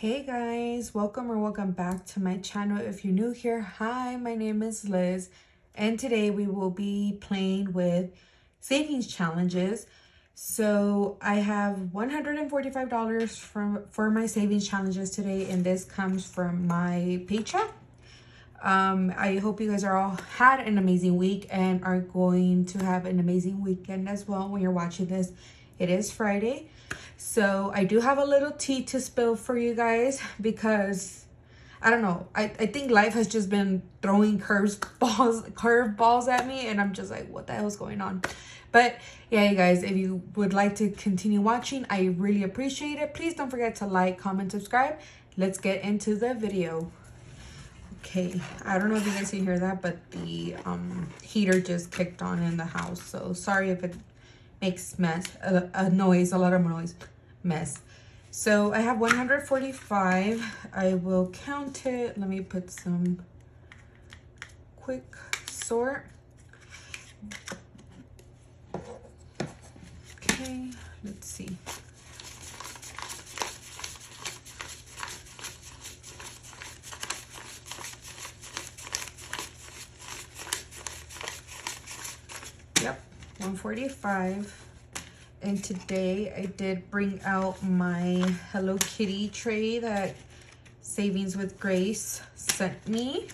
Hey guys, welcome back to my channel. If you're new here, hi, my name is Liz, and today we will be playing with savings challenges. So I have $145 for my savings challenges today, and this comes from my paycheck. I hope you guys are all had an amazing week and are going to have an amazing weekend as well when you're watching this. It is Friday. So I do have a little tea to spill for you guys because I don't know. I think life has just been throwing curveballs at me, and I'm just like, what the hell is going on? But yeah, you guys, if you would like to continue watching, I really appreciate it. Please don't forget to like, comment, subscribe. Let's get into the video. Okay, I don't know if you guys can hear that, but the heater just kicked on in the house. So sorry if it makes a lot of noise, mess. So I have 145. I will count it. Let me put some quick sort. Okay, let's see. Yep, 145. And today I did bring out my Hello Kitty tray that Savings with Grace sent me,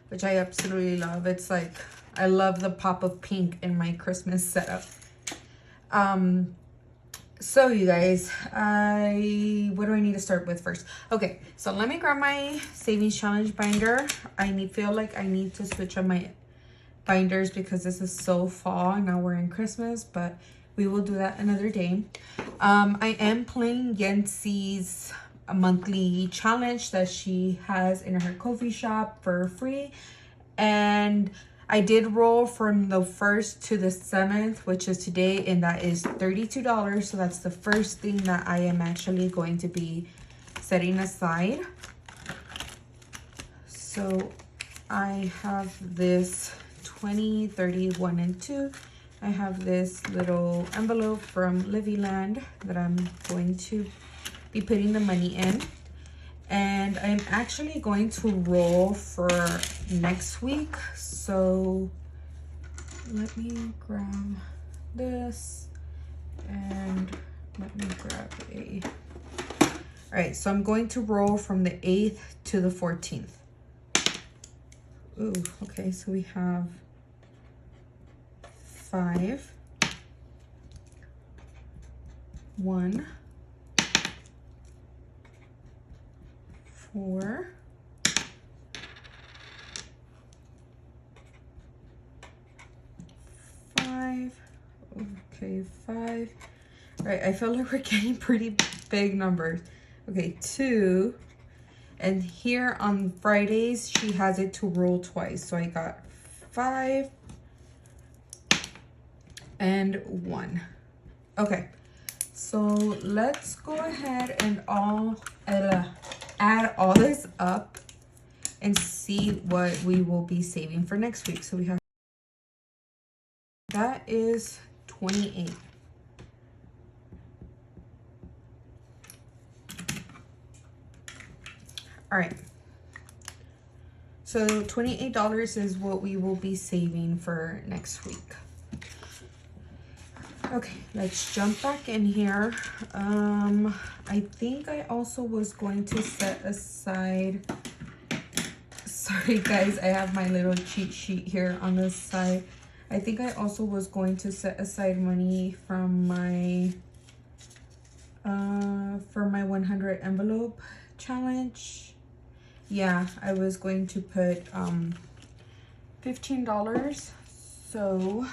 which I absolutely love. It's like, I love the pop of pink in my Christmas setup. So you guys, what do I need to start with first? Okay, so let me grab my savings challenge binder. Feel like I need to switch up my binders because this is so fall. Now we're in Christmas, but we will do that another day. I am playing Yancy's monthly challenge that she has in her coffee shop for free. And I did roll from the 1st to the 7th, which is today, and that is $32. So that's the first thing that I am actually going to be setting aside. So I have this 20, 30, 1, and 2. I have this little envelope from Livyland that I'm going to be putting the money in. And I'm actually going to roll for next week. So let me grab this and let me grab a... All right, so I'm going to roll from the 8th to the 14th. Ooh, okay, so we have 5, 1, 4, 5. Okay, 5. All right, I feel like we're getting pretty big numbers. Okay, 2. And here on Fridays, she has it to roll twice. So I got 5 and 1. Okay, so let's go ahead and add all this up and see what we will be saving for next week. So we have, that is 28. All right, so $28 is what we will be saving for next week. Okay, let's jump back in here. I think I also was going to set aside, sorry guys, I have my little cheat sheet here on the side. I think I also was going to set aside money from my for my 100 envelope challenge. Yeah, I was going to put $15. So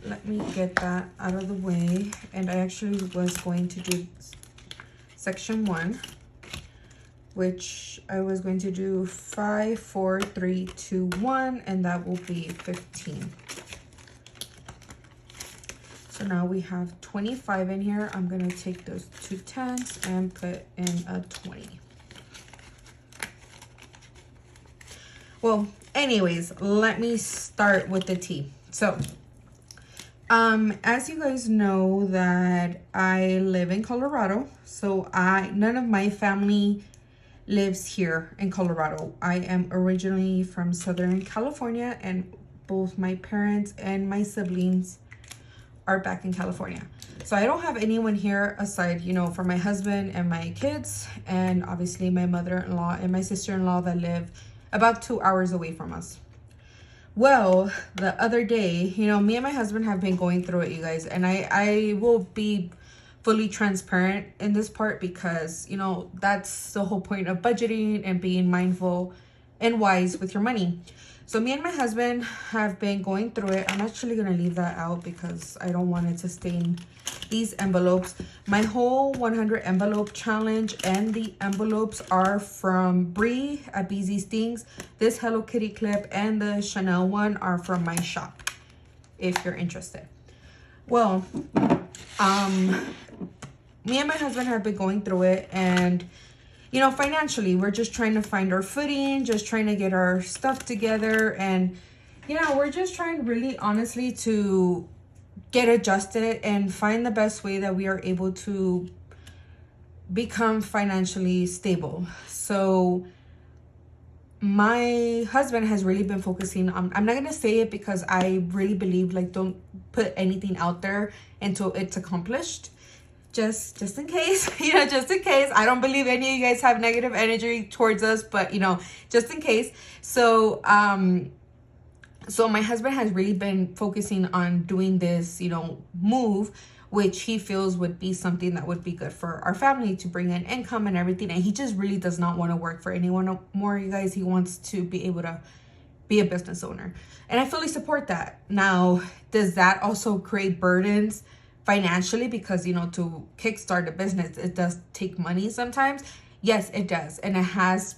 let me get that out of the way. And I actually was going to do section 1, which I was going to do 5, 4, 3, 2, 1, and that will be 15. So now we have 25 in here. I'm gonna take those 2 10s and put in a 20. Well, anyways, let me start with the tea. So As you guys know that I live in Colorado, so none of my family lives here in Colorado. I am originally from Southern California, and both my parents and my siblings are back in California. So I don't have anyone here aside, for my husband and my kids, and obviously my mother-in-law and my sister-in-law that live about 2 hours away from us. Well, the other day, me and my husband have been going through it, you guys, and I will be fully transparent in this part because, that's the whole point of budgeting and being mindful and wise with your money. So me and my husband have been going through it. I'm actually going to leave that out because I don't want it to stain these envelopes. My whole 100 envelope challenge and the envelopes are from Bree at BZ Stings. This Hello Kitty clip and the Chanel one are from my shop, if you're interested. Well, me and my husband have been going through it, and financially, we're just trying to find our footing, just trying to get our stuff together. And, we're just trying really honestly to get adjusted and find the best way that we are able to become financially stable. So my husband has really been focusing on, I'm not going to say it because I really believe, don't put anything out there until it's accomplished. Just in case, just in case. I don't believe any of you guys have negative energy towards us, but, just in case. So, so my husband has really been focusing on doing this, move, which he feels would be something that would be good for our family to bring in income and everything. And he just really does not want to work for anyone more, you guys. He wants to be able to be a business owner. And I fully support that. Now, does that also create burdens financially? Because, to kickstart a business, it does take money sometimes. Yes, it does. And it has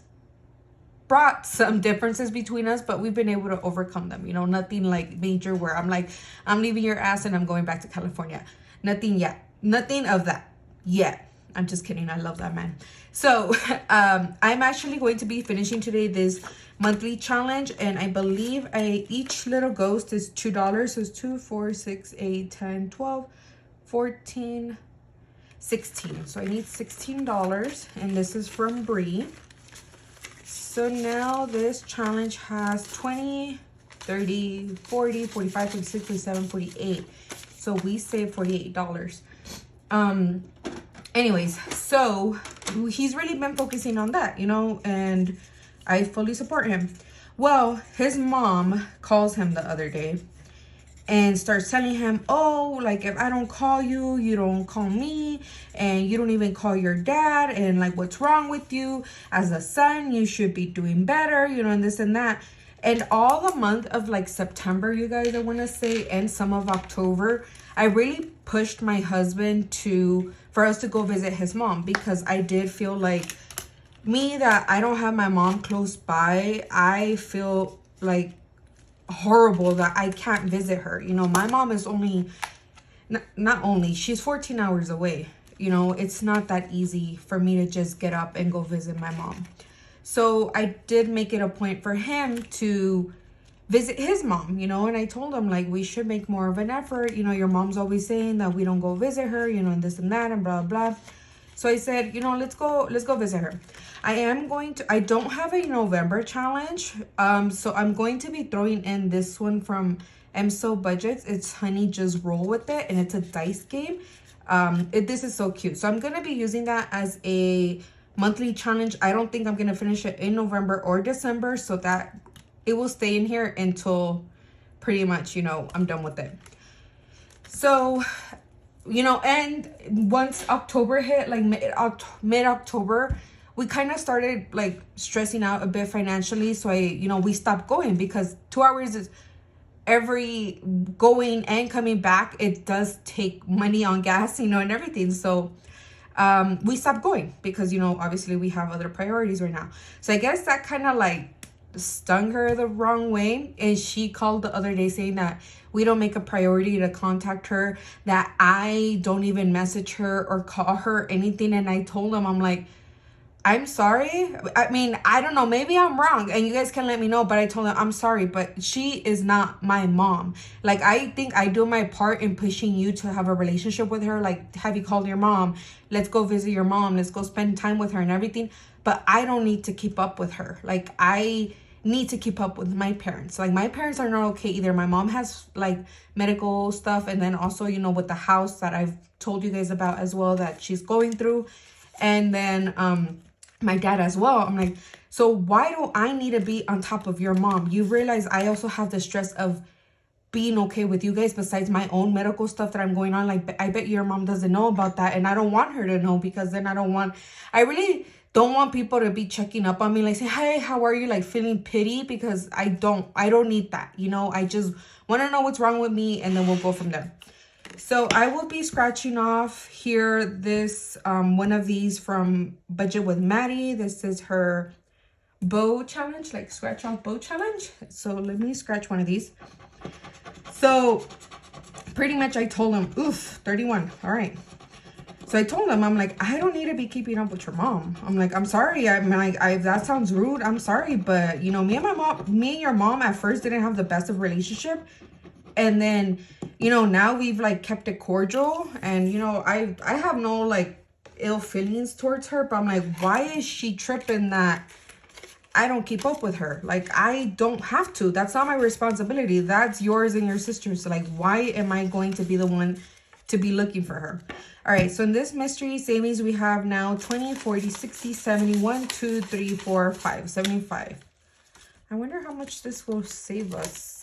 brought some differences between us, but we've been able to overcome them. Nothing like major where I'm like, I'm leaving your ass and I'm going back to California. Nothing yet. Nothing of that yet. I'm just kidding. I love that man. So I'm actually going to be finishing today this monthly challenge, and I believe each little ghost is $2. So it's 2, 4, 6, 8, 10, 12, 14, 16. So I need $16, and this is from Bree. So now this challenge has 20, 30, 40, 45, 46, 47, 48. So we saved $48. Anyways, so he's really been focusing on that, and I fully support him. Well, his mom calls him the other day and starts telling him, oh, if I don't call you, you don't call me, and you don't even call your dad, and what's wrong with you? As a son, you should be doing better, and this and that. And all the month of September, you guys, I want to say, and some of October, I really pushed my husband for us to go visit his mom, because I did feel that I don't have my mom close by. I feel horrible that I can't visit her. My mom is she's 14 hours away. It's not that easy for me to just get up and go visit my mom. So I did make it a point for him to visit his mom, and I told him we should make more of an effort. Your mom's always saying that we don't go visit her, and this and that and blah, blah. So I said, let's go visit her. I don't have a November challenge. So I'm going to be throwing in this one from So Budgets. It's Honey Just Roll With It, and it's a dice game. This is so cute. So I'm going to be using that as a monthly challenge. I don't think I'm going to finish it in November or December, so that it will stay in here until pretty much, I'm done with it. So, and once October hit, mid-October, we kind of started stressing out a bit financially. So we stopped going, because 2 hours is every going and coming back. It does take money on gas, and everything. So we stopped going because, obviously we have other priorities right now. So I guess that kind of stung her the wrong way. And she called the other day saying that we don't make a priority to contact her, that I don't even message her or call her anything. And I told him, I'm I'm sorry. I mean, I don't know. Maybe I'm wrong and you guys can let me know. But I told him, I'm sorry, but she is not my mom. Like, I think I do my part in pushing you to have a relationship with her. Like, have you called your mom? Let's go visit your mom. Let's go spend time with her and everything. But I don't need to keep up with her. Like, I need to keep up with my parents. Like, my parents are not okay either. My mom has like medical stuff. And then also, you know, with the house that I've told you guys about as well that she's going through. And then, my dad as well. I'm like, so why do I need to be on top of your mom? You realize I also have the stress of being okay with you guys besides my own medical stuff that I'm going on. Like, I bet your mom doesn't know about that. And I don't want her to know because then I really don't want people to be checking up on me. Like, say, hey, how are you? Like, feeling pity because I don't need that. You know, I just want to know what's wrong with me and then we'll go from there. So I will be scratching off here this one of these from Budget with Maddie. This is her bow challenge, like scratch off bow challenge. So let me scratch one of these. So pretty much I told him, oof, 31. All right. So I told him, I'm like, I don't need to be keeping up with your mom. I'm like, I'm sorry. I'm like, that sounds rude. I'm sorry. But, you know, me and your mom at first didn't have the best of relationship. And then, you know, now we've like kept it cordial. And, you know, I have no like ill feelings towards her. But I'm like, why is she tripping that I don't keep up with her? Like, I don't have to. That's not my responsibility. That's yours and your sister's. So, like, why am I going to be the one to be looking for her? All right. So in this mystery savings, we have now 20, 40, 60, 70, 1, 2, 3, 4, 5, 75. I wonder how much this will save us.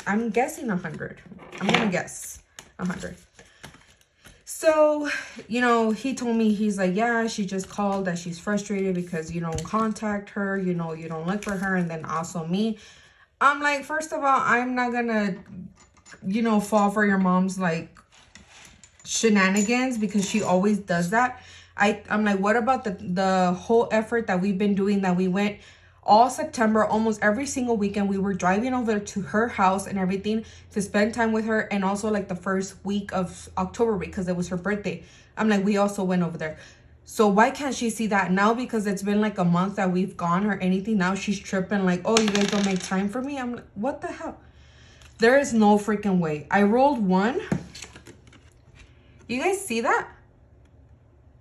I'm guessing 100. I'm going to guess 100. So, you know, he told me, he's like, yeah, she just called that she's frustrated because you don't contact her, you know, you don't look for her. And then also me. I'm like, first of all, I'm not going to, you know, fall for your mom's like shenanigans because she always does that. I'm like, what about the whole effort that we've been doing, that we went all September, almost every single weekend, we were driving over to her house and everything to spend time with her. And also like the first week of October because it was her birthday. I'm like, we also went over there. So why can't she see that now? Because it's been like a month that we've gone or anything. Now she's tripping like, oh, you guys don't make time for me. I'm like, what the hell? There is no freaking way. I rolled 1. You guys see that?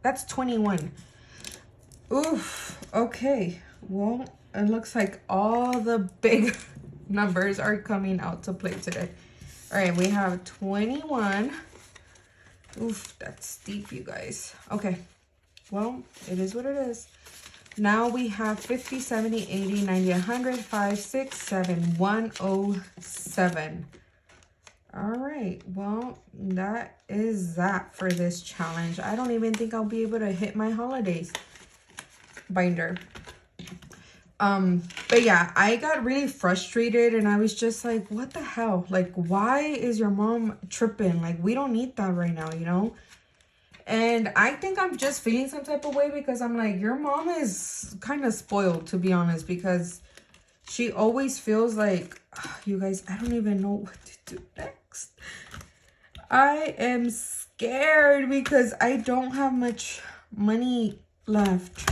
That's 21. Oof. Okay. Well, it looks like all the big numbers are coming out to play today. All right, we have 21. Oof, that's steep, you guys. Okay, well, it is what it is. Now we have 50, 70, 80, 90, 100, 5, 6, 7, 107. All right, well, that is that for this challenge. I don't even think I'll be able to hit my holidays binder. But yeah, I got really frustrated and I was just like, what the hell? Like, why is your mom tripping? Like, we don't need that right now, you know? And I think I'm just feeling some type of way because I'm like, your mom is kind of spoiled, to be honest, because she always feels like, you guys, I don't even know what to do next. I am scared because I don't have much money left.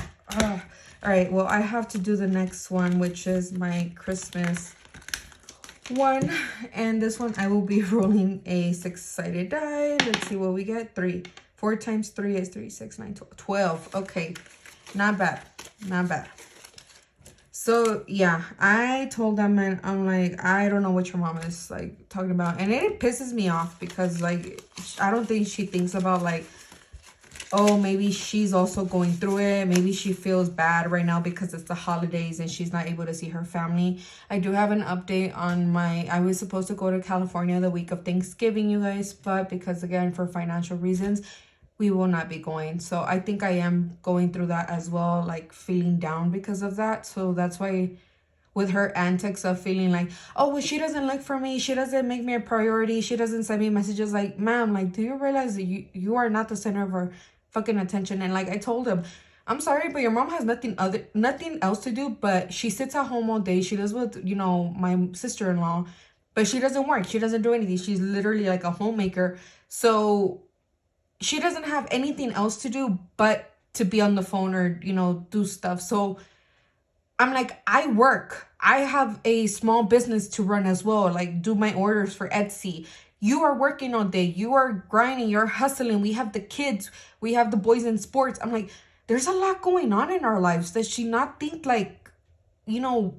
All right, well, I have to do the next one, which is my Christmas one. And this one, I will be rolling a 6-sided die. Let's see what we get. 3. 4 times 3 is 3, 6, 9, 12. 12. Okay, not bad. Not bad. So, yeah, I told them, and I'm like, I don't know what your mom is, like, talking about. And it pisses me off because, like, I don't think she thinks about, like, oh, maybe she's also going through it. Maybe she feels bad right now because it's the holidays and she's not able to see her family. I do have an update on I was supposed to go to California the week of Thanksgiving, you guys. But because, again, for financial reasons, we will not be going. So I think I am going through that as well, like feeling down because of that. So that's why with her antics of feeling like, oh, well, she doesn't look for me. She doesn't make me a priority. She doesn't send me messages. Like, ma'am, like, do you realize that you are not the center of her fucking attention? And like I told him, I'm sorry, but your mom has nothing else to do, but she sits at home all day. She lives with, you know, my sister-in-law, but she doesn't work. She doesn't do anything. She's literally like a homemaker. So she doesn't have anything else to do but to be on the phone or, you know, do stuff. So I'm like, I work. I have a small business to run as well, like do my orders for Etsy. You are working all day. You are grinding. You're hustling. We have the kids. We have the boys in sports. I'm like, there's a lot going on in our lives. Does she not think like, you know,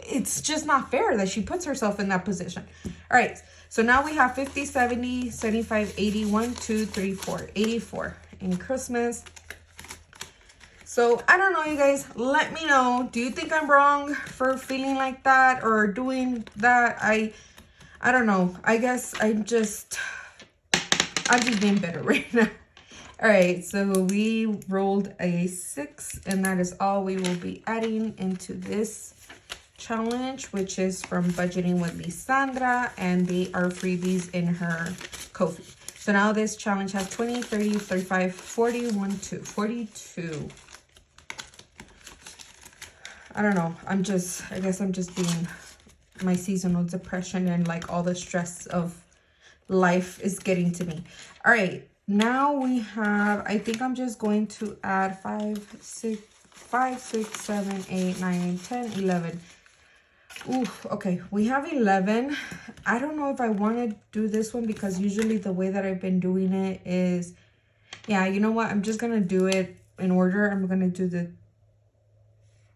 it's just not fair that she puts herself in that position. All right. So now we have 50, 70, 75, 80, 1, 2, 3, 4, 84 in Christmas. So I don't know, you guys, let me know. Do you think I'm wrong for feeling like that or doing that? I don't know. I guess I'm just being bitter right now. All right, so we rolled a 6, and that is all we will be adding into this challenge, which is from Budgeting with Lisandra, and they are freebies in her Ko-fi. So now this challenge has 20, 30, 35, 40, 1, 2, 42. I don't know. I guess I'm just being, my seasonal depression and like all the stress of life is getting to me. All right. Now we have, I think I'm just going to add 5, 6, 7, 8, 9, 10, 11. Ooh, okay. We have 11. I don't know if I want to do this one because usually the way that I've been doing it is, yeah, you know what? I'm just going to do it in order. I'm going to do the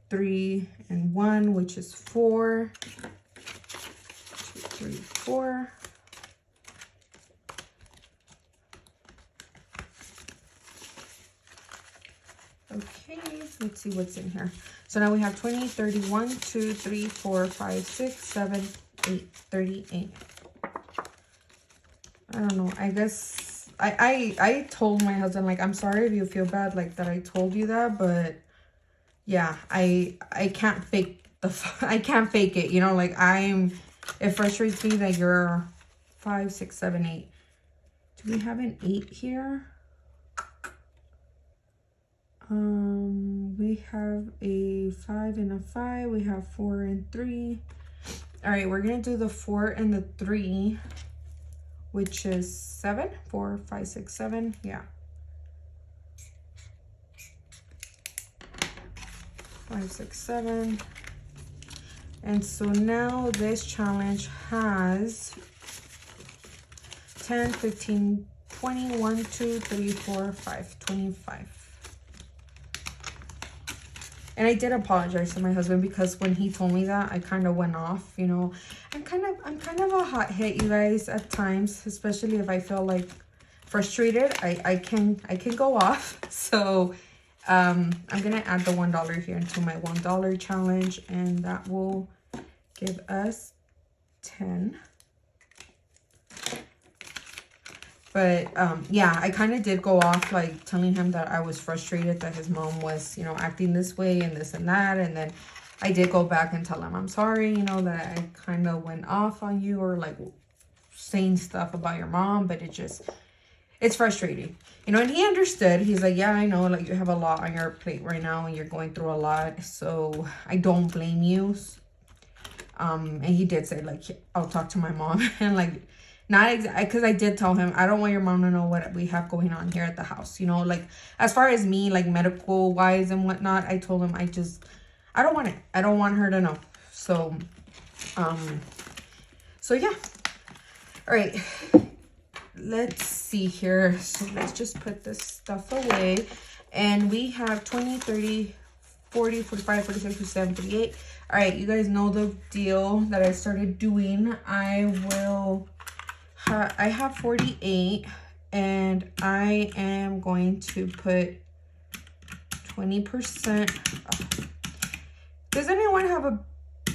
3 and 1, which is 4. 2, 3, 4. Okay, let's see what's in here. So now we have 20, 31, 2, 3, 4, 5, 6, 7, 8, 38. I don't know. I guess I told my husband, like, I'm sorry if you feel bad, like, that I told you that, but yeah, I can't fake I can't fake it, you know, like it frustrates me that you're 5, 6, 7, 8. Do we have an 8 here? We have a 5 and a 5. We have 4 and 3. All right, we're gonna do the 4 and the 3, which is 7. 4, 5, 6, 7. Yeah. 5, 6, 7. And so now this challenge has 10, 15, 20, 1, 2, 3, 4, 5, 25. And I did apologize to my husband because when he told me that, I kind of went off, you know. I'm kind of a hothead, you guys, at times, especially if I feel like frustrated. I can go off. So I'm gonna add the $1 here into my $1 challenge, and that will give us 10. But yeah, I kind of did go off, like telling him that I was frustrated that his mom was, you know, acting this way and this and that. And then I did go back and tell him, I'm sorry, you know, that I kind of went off on you or like saying stuff about your mom. But it's frustrating, you know. And he understood. He's like, yeah, I know, like you have a lot on your plate right now and you're going through a lot. So I don't blame you. And he did say, like, I'll talk to my mom and like, not exactly, because I did tell him, I don't want your mom to know what we have going on here at the house. You know, like, as far as me, like, medical-wise and whatnot, I told him I don't want it. I don't want her to know. So, so yeah. All right. Let's see here. So, let's just put this stuff away. And we have 20, 30, 40, 45, 46, 47, 48. All right, you guys know the deal that I started doing. I have 48, and I am going to put 20%. Does anyone have a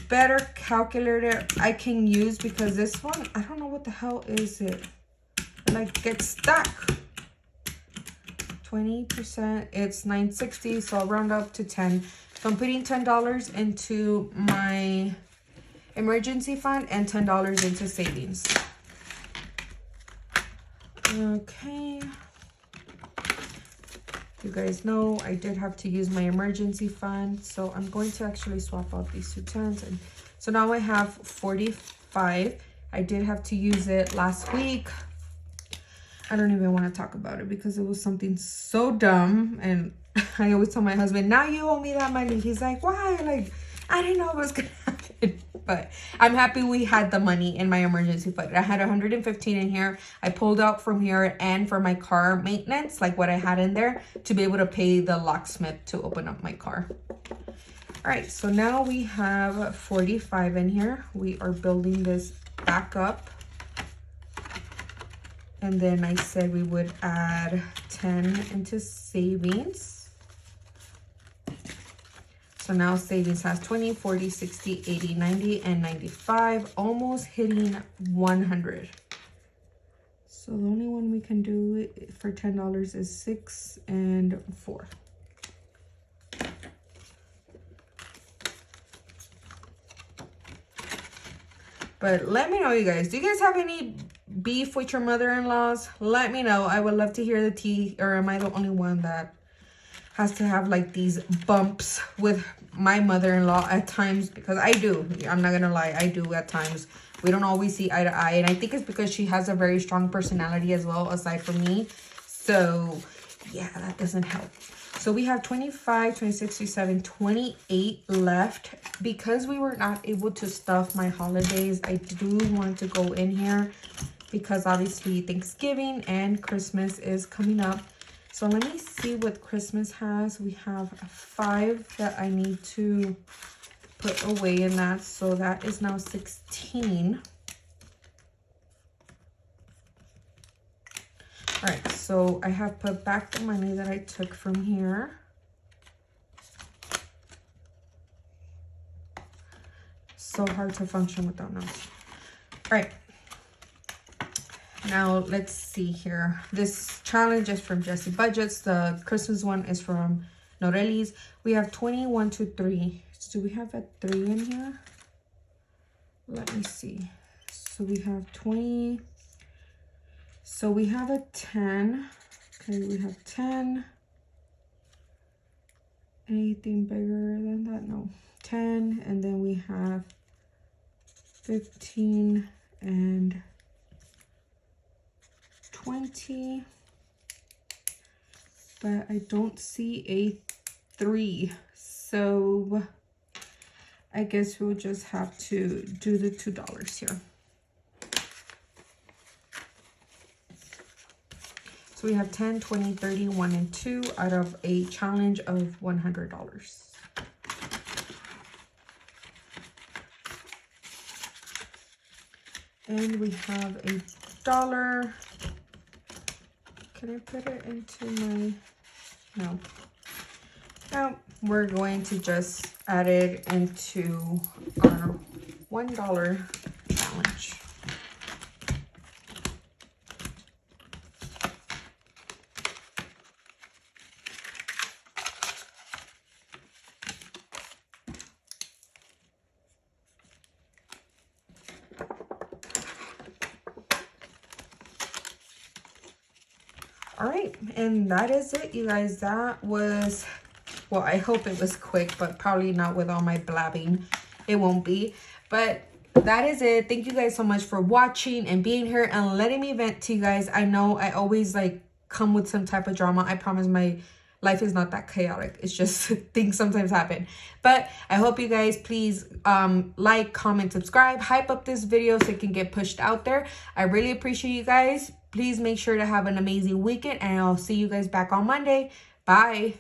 better calculator I can use? Because this one, I don't know what the hell is it. It like gets stuck. 20%, it's $9.60, so I'll round up to 10. So I'm putting $10 into my emergency fund and $10 into savings. Okay, you guys know I did have to use my emergency fund, so I'm going to actually swap out these 2 10s. And so now I have 45. I did have to use it last week. I don't even want to talk about it because it was something so dumb. And I always tell my husband, now you owe me that money. He's like, why? Like, I didn't know it was going to happen. But I'm happy we had the money in my emergency fund. I had 115 in here. I pulled out from here and for my car maintenance, like what I had in there, to be able to pay the locksmith to open up my car. All right, so now we have 45 in here. We are building this back up. And then I said we would add 10 into savings. So now savings has 20, 40, 60, 80, 90, and 95, almost hitting 100. So the only one we can do for $10 is 6 and 4. But let me know, you guys. Do you guys have any beef with your mother-in-laws? Let me know. I would love to hear the tea. Or am I the only one that has to have like these bumps with my mother-in-law at times? Because I do. I'm not gonna lie. I do at times. We don't always see eye to eye. And I think it's because she has a very strong personality as well, aside from me. So yeah, that doesn't help. So we have 25, 26, 27, 28 left. Because we were not able to stuff my holidays, I do want to go in here because obviously Thanksgiving and Christmas is coming up. So let me see what Christmas has. We have 5 that I need to put away in that. So that is now 16. All right, so I have put back the money that I took from here. So hard to function without notes. All right. Now let's see here. This challenge is from Jesse Budgets. The Christmas one is from Norelli's. We have 20, 1, 2, 3. Do we have a 3 in here? Let me see. So we have 20. So we have a 10. Okay, we have 10. Anything bigger than that? No. 10. And then we have 15 and 20. But I don't see a 3. So I guess we'll just have to do the $2 here. So we have 10, 20, 30, 1, and 2 out of a challenge of $100. And we have $1. Can I put it into my... No. Now we're going to just add it into our $1 challenge. All right, and that is it, you guys. That was, well, I hope it was quick, but probably not with all my blabbing. It won't be, but that is it. Thank you guys so much for watching and being here and letting me vent to you guys. I know I always like come with some type of drama. I promise my life is not that chaotic. It's just things sometimes happen. But I hope you guys please like, comment, subscribe, hype up this video so it can get pushed out there. I really appreciate you guys. Please make sure to have an amazing weekend, and I'll see you guys back on Monday. Bye.